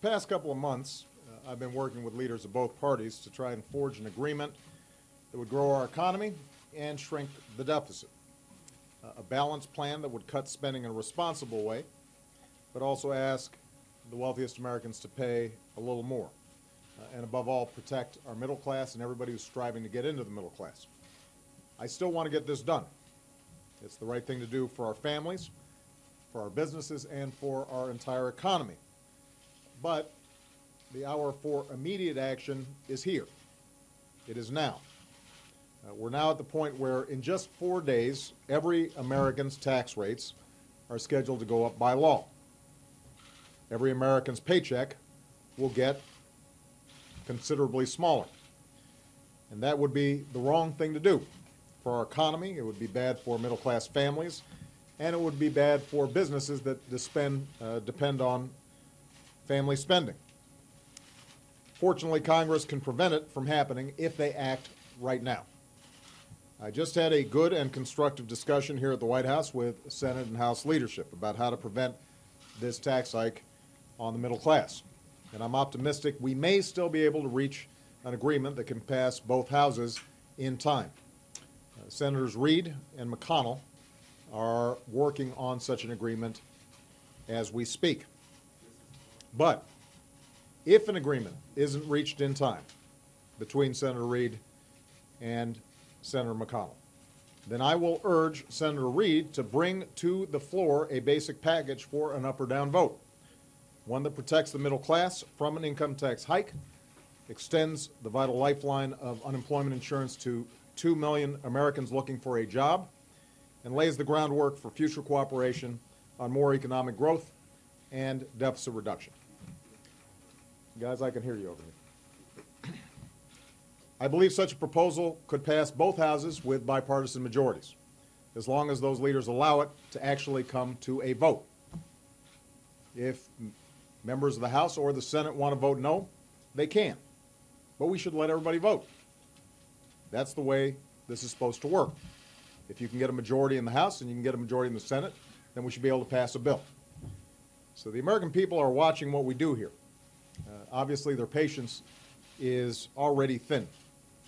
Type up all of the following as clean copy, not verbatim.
The past couple of months, I've been working with leaders of both parties to try and forge an agreement that would grow our economy and shrink the deficit. A balanced plan that would cut spending in a responsible way, but also ask the wealthiest Americans to pay a little more. And above all, protect our middle class and everybody who's striving to get into the middle class. I still want to get this done. It's the right thing to do for our families, for our businesses, and for our entire economy. But the hour for immediate action is here. It is now. We're now at the point where in just 4 days, every American's tax rates are scheduled to go up by law. Every American's paycheck will get considerably smaller. And that would be the wrong thing to do for our economy. It would be bad for middle-class families, and it would be bad for businesses that depend on family spending. Fortunately, Congress can prevent it from happening if they act right now. I just had a good and constructive discussion here at the White House with Senate and House leadership about how to prevent this tax hike on the middle class. And I'm optimistic we may still be able to reach an agreement that can pass both houses in time. Senators Reid and McConnell are working on such an agreement as we speak. But if an agreement isn't reached in time between Senator Reid and Senator McConnell, then I will urge Senator Reid to bring to the floor a basic package for an up or down vote, one that protects the middle class from an income tax hike, extends the vital lifeline of unemployment insurance to 2 million Americans looking for a job, and lays the groundwork for future cooperation on more economic growth and deficit reduction. Guys, I can hear you over here. I believe such a proposal could pass both houses with bipartisan majorities, as long as those leaders allow it to actually come to a vote. If members of the House or the Senate want to vote no, they can. But we should let everybody vote. That's the way this is supposed to work. If you can get a majority in the House and you can get a majority in the Senate, then we should be able to pass a bill. So the American people are watching what we do here. Obviously, their patience is already thin.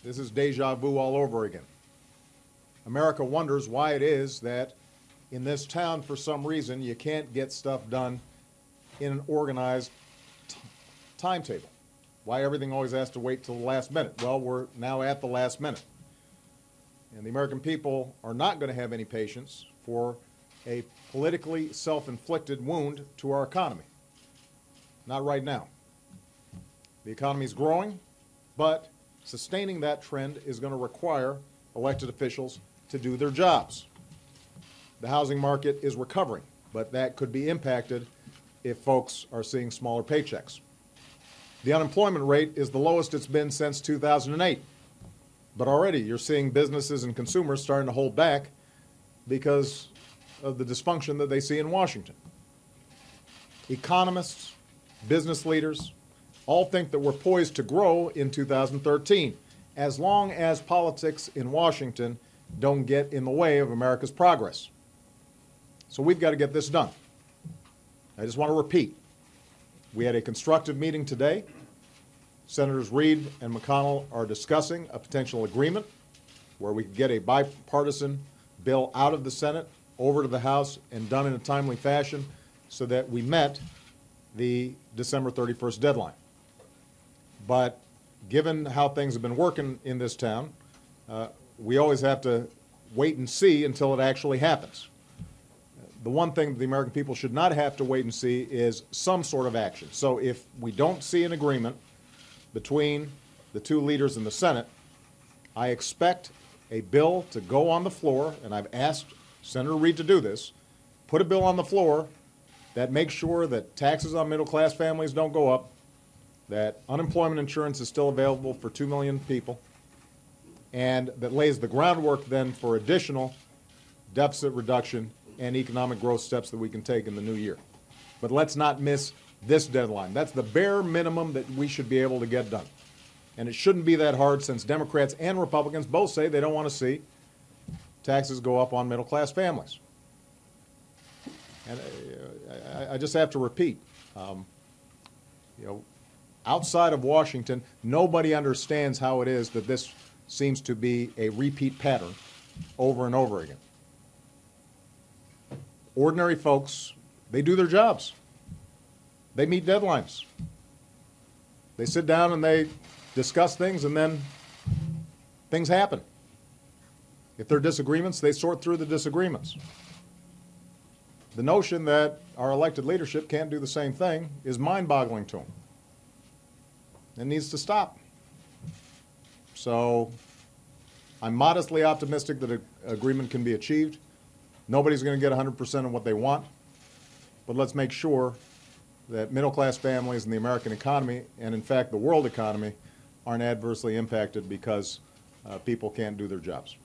This is deja vu all over again. America wonders why it is that in this town, for some reason, you can't get stuff done in an organized timetable. Why everything always has to wait till the last minute. Well, we're now at the last minute. And the American people are not going to have any patience for a politically self-inflicted wound to our economy. Not right now. The economy is growing, but sustaining that trend is going to require elected officials to do their jobs. The housing market is recovering, but that could be impacted if folks are seeing smaller paychecks. The unemployment rate is the lowest it's been since 2008, but already you're seeing businesses and consumers starting to hold back because of the dysfunction that they see in Washington. Economists, business leaders, all think that we're poised to grow in 2013, as long as politics in Washington don't get in the way of America's progress. So we've got to get this done. I just want to repeat, we had a constructive meeting today. Senators Reid and McConnell are discussing a potential agreement where we could get a bipartisan bill out of the Senate, over to the House, and done in a timely fashion so that we met the December 31st deadline. But given how things have been working in this town, we always have to wait and see until it actually happens. The one thing that the American people should not have to wait and see is some sort of action. So if we don't see an agreement between the two leaders in the Senate, I expect a bill to go on the floor, and I've asked Senator Reid to do this, put a bill on the floor that makes sure that taxes on middle-class families don't go up, that unemployment insurance is still available for 2 million people, and that lays the groundwork then for additional deficit reduction and economic growth steps that we can take in the new year. But let's not miss this deadline. That's the bare minimum that we should be able to get done. And it shouldn't be that hard, since Democrats and Republicans both say they don't want to see taxes go up on middle-class families. And I just have to repeat, You know, outside of Washington, nobody understands how it is that this seems to be a repeat pattern over and over again. Ordinary folks, they do their jobs. They meet deadlines. They sit down and they discuss things, and then things happen. If there are disagreements, they sort through the disagreements. The notion that our elected leadership can't do the same thing is mind-boggling to them. It needs to stop. So I'm modestly optimistic that an agreement can be achieved. Nobody's going to get 100% of what they want, but let's make sure that middle-class families and the American economy, and in fact the world economy, aren't adversely impacted because people can't do their jobs.